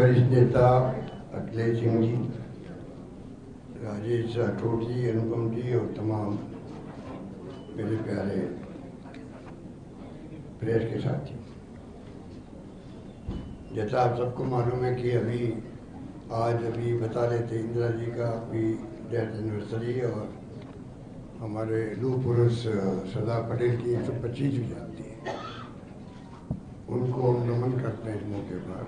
वरिष्ठ नेता अखिलेश सिंह जी, राजेश राठौड़ जी, अनुपम जी और तमाम मेरे प्यारे प्रेस के साथी, जैसा आप सबको मालूम है कि आज बता रहे थे इंदिरा जी का भी डेथ एनिवर्सरी और हमारे लौह पुरुष सरदार पटेल की 125वीं जयंती है। उनको हम नमन करते हैं इस मौके पर।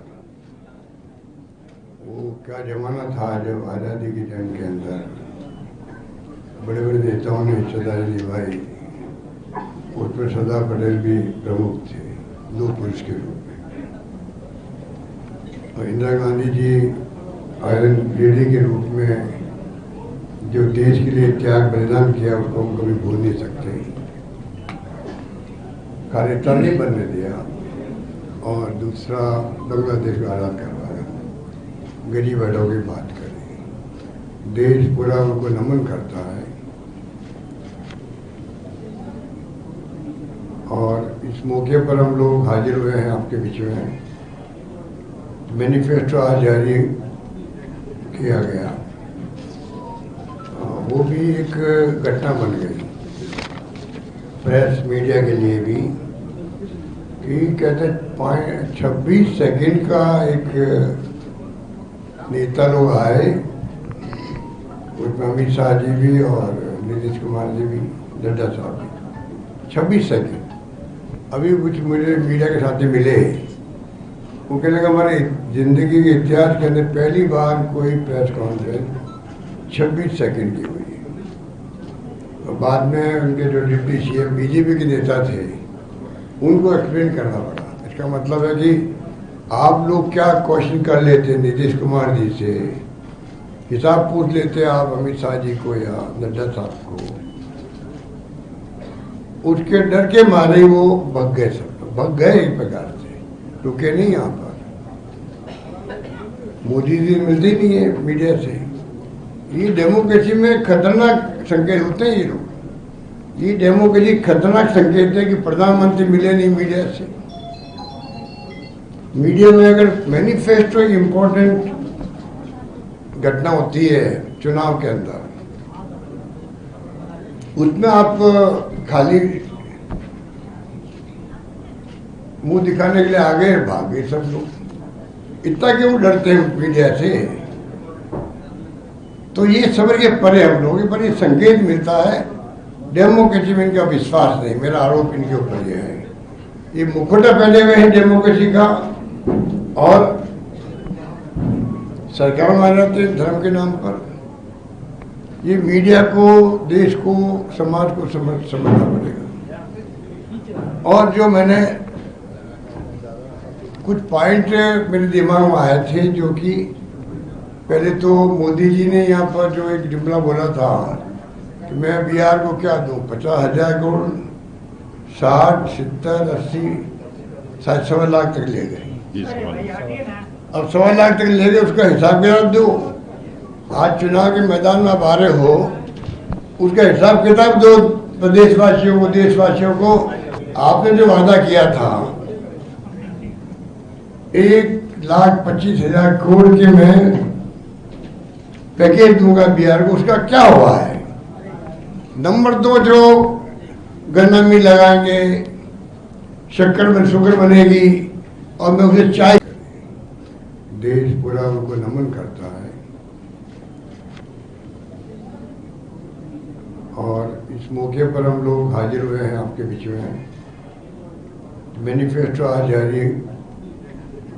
वो क्या जमाना था जब आज़ादी की जंग के अंदर बड़े बड़े नेताओं ने हिस्सेदारी निभाई, उसमें सरदार पटेल भी प्रमुख थे लौह पुरुष के रूप में, और इंदिरा गांधी जी आयरन लेडी के रूप में जो देश के लिए त्याग बलिदान किया उसको हम कभी भूल नहीं सकते। कार्यता नहीं बनने दिया और दूसरा बांग्लादेश को आज़ाद करवाया। गरीब बड़ों की बात करें, देश पूरा उनको नमन करता है। और इस मौके पर हम लोग हाजिर हुए हैं आपके बीच में। मैनिफेस्टो आज जारी किया गया, वो भी एक घटना बन गई प्रेस मीडिया के लिए भी कि कहते 26 सेकंड का एक नेता लोग आए, उसमें अमित शाह जी भी और नीतीश कुमार जी भी, नड्डा साहब भी। 26 सेकंड अभी कुछ मुझे मीडिया के साथी मिले, वो कहने लगा हमारे ज़िंदगी के इतिहास के अंदर पहली बार कोई प्रेस कॉन्फ्रेंस 26 सेकंड की हुई। और बाद में उनके जो डिप्टी सीएम बीजेपी के नेता थे उनको एक्सप्लेन करना पड़ा। इसका मतलब है कि आप लोग क्या क्वेश्चन कर लेते नीतीश कुमार जी से, हिसाब पूछ लेते आप अमित शाह जी को या नड्डा साहब को, उसके डर के मारे वो भग गए, सब भग गए एक प्रकार से, रुके नहीं यहाँ पर। मोदी जी मिलते ही नहीं है मीडिया से। ये डेमोक्रेसी में खतरनाक संकेत होते हैं ये लोग। ये डेमोक्रेसी खतरनाक संकेत है कि प्रधानमंत्री मिले नहीं मीडिया से। मीडिया में अगर मैनिफेस्टो इम्पोर्टेंट घटना होती है चुनाव के अंदर, उसमें आप खाली मुंह दिखाने के लिए आगे भागे सब लोग। इतना क्यों डरते हैं मीडिया से? तो ये समझ के परे हम लोग, पर ये संकेत मिलता है डेमोक्रेसी में इनका विश्वास नहीं। मेरा आरोप इनके ऊपर ये है, ये मुखौटा पहने हुए हैं डेमोक्रेसी का और सरकार मानते हैं धर्म के नाम पर। ये मीडिया को, देश को, समाज को समझना पड़ेगा। और जो मैंने कुछ पॉइंट मेरे दिमाग में आए थे, जो कि पहले तो मोदी जी ने यहाँ पर जो एक जुमला बोला था कि मैं बिहार को क्या दूं, 50,000 करोड़, 60, 70, 80, 1.25 लाख तक ले गए। अब 1.25 लाख तक ले गए, उसका हिसाब किताब दो। आज चुनाव के मैदान में आप आ रहे हो, उसका हिसाब किताब दो प्रदेशवासियों को, देशवासियों को। आपने जो वादा किया था 1,25,000 करोड़ के मैं पैकेज दूंगा बिहार को, उसका क्या हुआ है? नंबर 2, जो गन्ना मिल लगाएंगे, शक्कर में शुगर बनेगी और मैं उसे चाय, देश पूरा उनको नमन करता है। और इस मौके पर हम लोग हाजिर हुए हैं आपके बीच में। मैनिफेस्टो आज जारी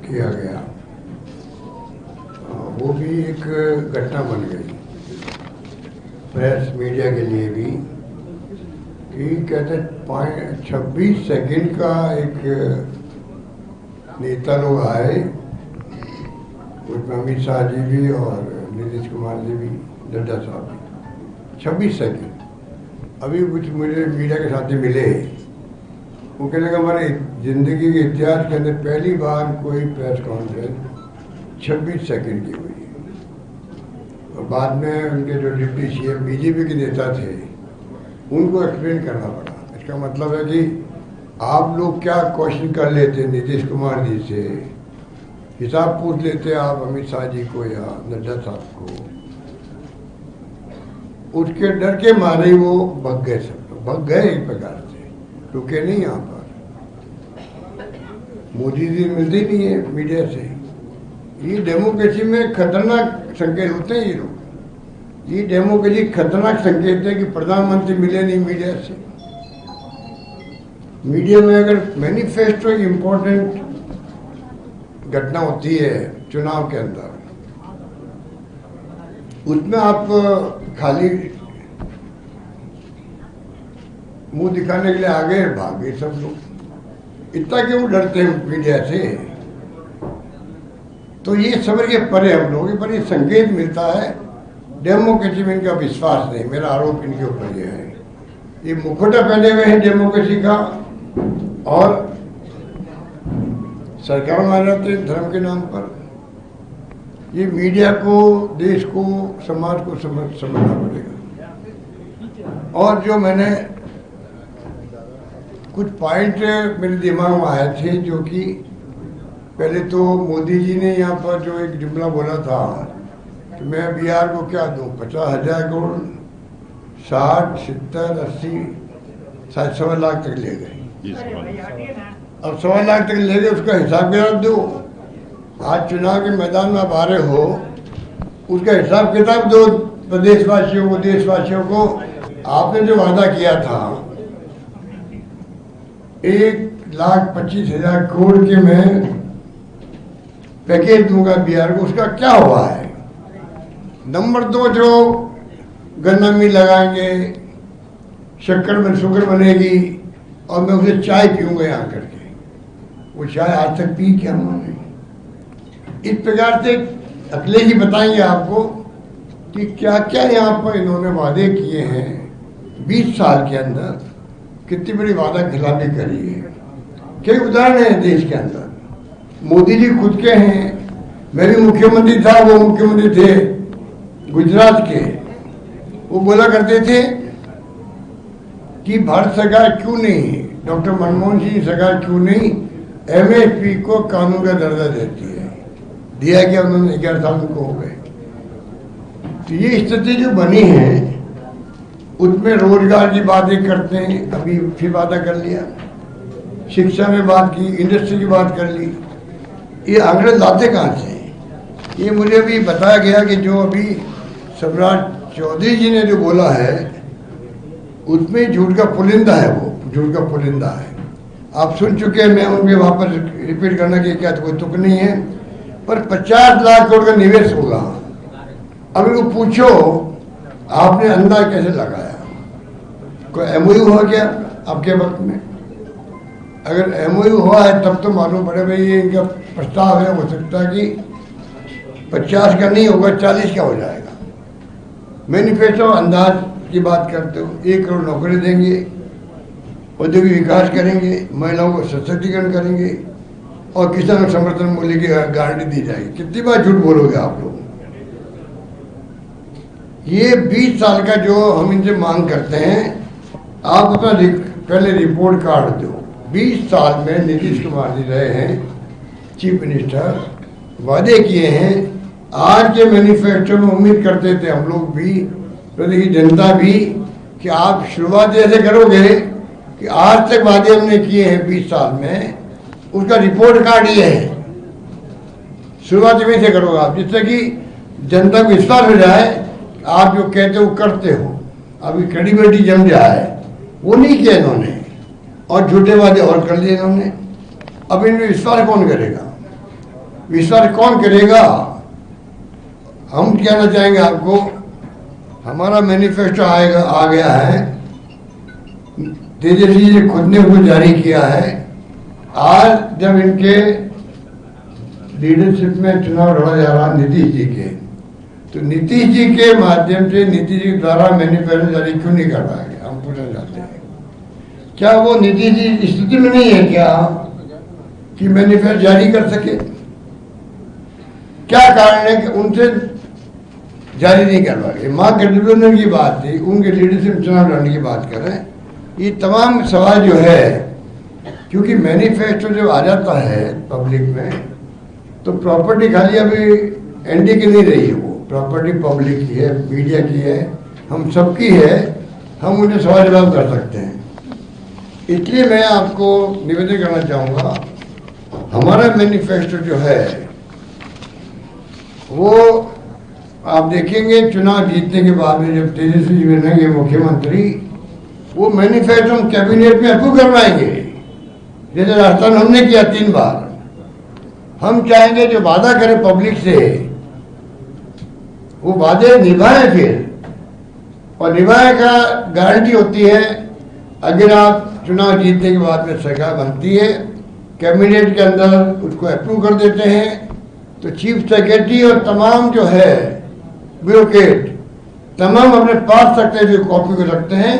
किया गया, वो भी एक घटना बन गई प्रेस मीडिया के लिए भी कि कहते 26 सेकंड का एक नेता लोग आए, उसमें अमित शाह जी भी और नीतीश कुमार जी भी, नड्डा साहब भी। 26 सेकंड अभी कुछ मुझे मीडिया के साथी मिले, वो कहने लगा हमारे ज़िंदगी के इतिहास के अंदर पहली बार कोई प्रेस कॉन्फ्रेंस 26 सेकंड की हुई। और बाद में उनके जो डिप्टी सीएम बीजेपी के नेता थे उनको एक्सप्लेन करना पड़ा। इसका मतलब है कि आप लोग क्या क्वेश्चन कर लेते नीतीश कुमार जी से, हिसाब पूछ लेते आप अमित शाह जी को या नड्डा साहब को, उसके डर के मारे ही वो भग गए, सब लोग भग गए एक प्रकार से, रुके नहीं यहाँ पर। मोदी जी मिलते नहीं है मीडिया से। ये डेमोक्रेसी में खतरनाक संकेत होते हैं ये लोग। ये डेमोक्रेसी खतरनाक संकेत है कि प्रधानमंत्री मिले नहीं मीडिया से। मीडिया में अगर मैनिफेस्टो इम्पोर्टेंट घटना होती है चुनाव के अंदर, उसमें आप खाली मुंह दिखाने के लिए आगे भागे सब लोग। इतना क्यों डरते हैं मीडिया से? तो ये समझ के परे हम लोग, पर ये संकेत मिलता है डेमोक्रेसी में इनका विश्वास नहीं। मेरा आरोप इनके ऊपर ये है, ये मुखौटा पहने हुए हैं डेमोक्रेसी का और सरकार मान जाते हैं धर्म के नाम पर। ये मीडिया को, देश को, समाज को समझना पड़ेगा। और जो मैंने कुछ पॉइंट मेरे दिमाग में आए थे, जो कि पहले तो मोदी जी ने यहाँ पर जो एक जुमला बोला था कि मैं बिहार को क्या दूँ, 50,000 करोड़, 60, 70, 80, 100 लाख तक ले गए। अब 100 लाख तक ले गए, उसका हिसाब किताब दो। आज चुनाव के मैदान में आप आ रहे हो, उसका हिसाब किताब दो प्रदेशवासियों को, देशवासियों को। आपने जो वादा किया था 1,25,000 करोड़ के मैं पैकेज दूंगा बिहार को, उसका क्या हुआ है? नंबर 2, जो गन्ना मिल लगाएंगे, शक्कर में शुगर बनेगी और मैं उसे चाय पीऊंगा यहाँ करके, वो चाय आज तक पी क्या उन्होंने? इस प्रकार से अखिलेश जी बताएंगे आपको कि क्या क्या यहाँ पर इन्होंने वादे किए हैं 20 साल के अंदर, कितनी बड़ी वादा खिलाफी करी है। कई उदाहरण हैं देश के अंदर। मोदी जी खुद के हैं, मैं भी मुख्यमंत्री था, वो मुख्यमंत्री थे गुजरात के। वो बोला करते थे कि भारत सरकार क्यों नहीं, डॉक्टर मनमोहन सिंह सरकार क्यों नहीं MSP को कानून का दर्जा देती है। दिया गया उन्होंने, 11 साल उनको हो गए। तो ये स्थिति जो बनी है, उसमें रोजगार की बातें करते हैं, अभी फिर वादा कर लिया, शिक्षा में बात की, इंडस्ट्री की बात कर ली। ये आंकड़े लाते कहाँ से? ये मुझे अभी बताया गया कि जो अभी सम्राट चौधरी जी ने जो बोला है, उसमें झूठ का पुलिंदा है, वो झूठ का पुलिंदा है। आप सुन चुके हैं, मैं उनके वापस रिपीट करना की क्या कोई तुक नहीं है। पर 50 लाख करोड़ का निवेश होगा। अब इनको पूछो आपने अंदाज कैसे लगाया? कोई MOU हुआ क्या आपके वक्त में? अगर MOU हुआ है तब तो मालूम पड़े भाई ये इनका प्रस्ताव है, हो सकता है कि 50 का नहीं होगा, 40 का हो जाएगा। मैनिफेस्टो अंदाज की बात करते हो, 1 करोड़ नौकरी देंगे, औद्योगिक विकास करेंगे, महिलाओं को सशक्तिकरण करेंगे और किसान समर्थन मूल्य की गारंटी दी जाएगी। कितनी बार झूठ बोलोगे आप लोग? ये 20 साल का जो हम इनसे मांग करते हैं, आप अपना पहले रिपोर्ट कार्ड दो। 20 साल में नीतीश कुमार जी रहे हैं चीफ मिनिस्टर, वादे किए हैं। आज के मैनिफेस्टो में उम्मीद करते थे हम लोग भी, प्रदेश की जनता भी, कि आप शुरुआत ऐसे करोगे कि आज तक वादे हमने किए हैं 20 साल में, उसका रिपोर्ट कार्ड ये है। शुरुआत में से करोगे आप, जिससे कि जनता को विश्वास हो जाए आप जो कहते हो करते हो। अभी क्रेडिबिलिटी जम जाए, वो नहीं किया इन्होंने, और झूठे वादे और कर लिए इन्होंने। अब इनमें विश्वास कौन करेगा? विश्वास कौन करेगा? हम कहना चाहेंगे आपको, हमारा मैनिफेस्टो आ गया है, तेजस्वी जी खुद ने उसको जारी किया है। आज जब इनके लीडरशिप में चुनाव लड़ा जा रहा नीतीश जी के, तो नीतीश जी के माध्यम से, नीतीश जी द्वारा मैनिफेस्टो जारी क्यों नहीं कर पाएंगे? हम पूछना चाहते हैं, क्या वो नीतीश जी स्थिति में नहीं है क्या कि मैनिफेस्टो जारी कर सके? क्या कारण है कि उनसे जारी नहीं कर पाए? माँ गठबंधन की बात थी, उनके लीडरशिप में चुनाव लड़ने की बात कर रहे हैं। ये तमाम सवाल जो है, क्योंकि मैनिफेस्टो जब आ जाता है पब्लिक में, तो प्रॉपर्टी खाली अभी एनडी की नहीं रही है, वो प्रॉपर्टी पब्लिक की है, मीडिया की है, हम सबकी है, हम उन्हें सवाल जवाब कर सकते हैं। इसलिए मैं आपको निवेदन करना चाहूँगा, हमारा मैनिफेस्टो जो है वो आप देखेंगे चुनाव जीतने के बाद में जब तेजस्वी जी बनेंगे मुख्यमंत्री, वो मैनिफेस्टो हम कैबिनेट में अप्रूव करवाएंगे, जैसे राजस्थान हमने किया 3 बार। हम चाहेंगे जो वादा करें पब्लिक से वो वादे निभाएं फिर, और निभाने का गारंटी होती है अगर आप चुनाव जीतने के बाद में सरकार बनती है, कैबिनेट के अंदर उसको अप्रूव कर देते हैं, तो चीफ सेक्रेटरी और तमाम जो है ब्यूरोक्रेट तमाम अपने पास रखते हैं, जो कॉपी को रखते हैं,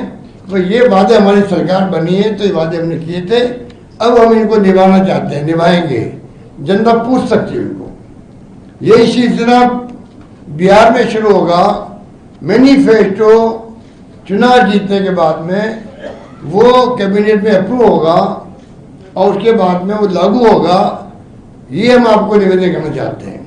तो ये वादे हमारी सरकार बनी है, तो ये वादे हमने किए थे, अब हम इनको निभाना चाहते हैं, निभाएंगे। जनता पूछ सकती है उनको। यही सिलसिला बिहार में शुरू होगा। मैनिफेस्टो चुनाव जीतने के बाद में वो कैबिनेट में अप्रूव होगा और उसके बाद में वो लागू होगा। ये हम आपको निवेदन करना चाहते हैं।